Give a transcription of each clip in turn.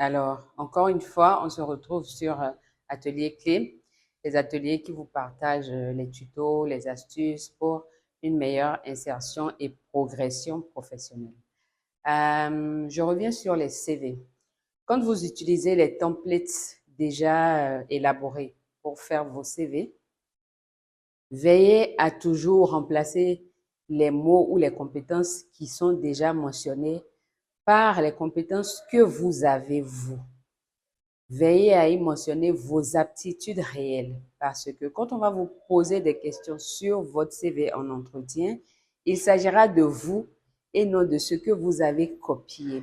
Alors, encore une fois, on se retrouve sur Atelier Clé, les ateliers qui vous partagent les tutos, les astuces pour une meilleure insertion et progression professionnelle. Je reviens sur les CV. Quand vous utilisez les templates déjà élaborés pour faire vos CV, veillez à toujours remplacer les mots ou les compétences qui sont déjà mentionnées par les compétences que vous avez vous. Veillez à y mentionner vos aptitudes réelles parce que quand on va vous poser des questions sur votre CV en entretien, il s'agira de vous et non de ce que vous avez copié.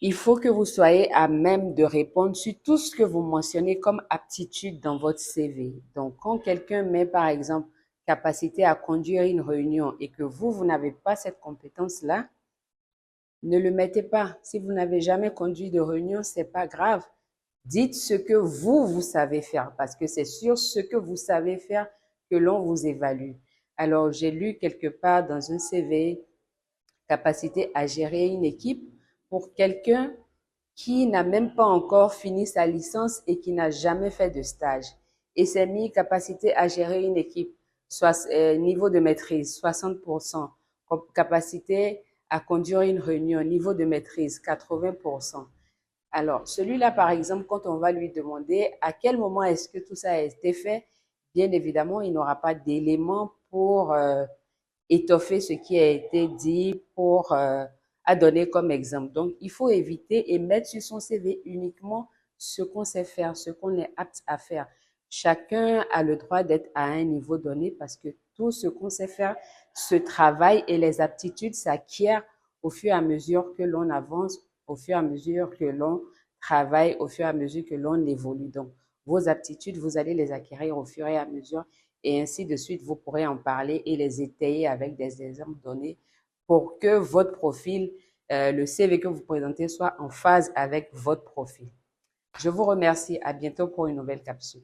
Il faut que vous soyez à même de répondre sur tout ce que vous mentionnez comme aptitude dans votre CV. Donc, quand quelqu'un met, par exemple, capacité à conduire une réunion et que vous n'avez pas cette compétence-là, ne le mettez pas. Si vous n'avez jamais conduit de réunion, c'est pas grave. Dites ce que vous savez faire parce que c'est sur ce que vous savez faire que l'on vous évalue. Alors, j'ai lu quelque part dans un CV, capacité à gérer une équipe pour quelqu'un qui n'a même pas encore fini sa licence et qui n'a jamais fait de stage. Et c'est mis capacité à gérer une équipe, soit niveau de maîtrise 60%, capacité à conduire une réunion, niveau de maîtrise 80%. Alors, celui-là, par exemple, quand on va lui demander à quel moment est-ce que tout ça a été fait, bien évidemment, il n'aura pas d'éléments pour étoffer ce qui a été dit à donner comme exemple. Donc, il faut éviter et mettre sur son CV uniquement ce qu'on sait faire, ce qu'on est apte à faire. Chacun a le droit d'être à un niveau donné parce que tout ce qu'on sait faire se travaille et les aptitudes s'acquièrent au fur et à mesure que l'on avance, au fur et à mesure que l'on travaille, au fur et à mesure que l'on évolue. Donc, vos aptitudes, vous allez les acquérir au fur et à mesure et ainsi de suite, vous pourrez en parler et les étayer avec des exemples donnés pour que votre profil, le CV que vous présentez soit en phase avec votre profil. Je vous remercie. À bientôt pour une nouvelle capsule.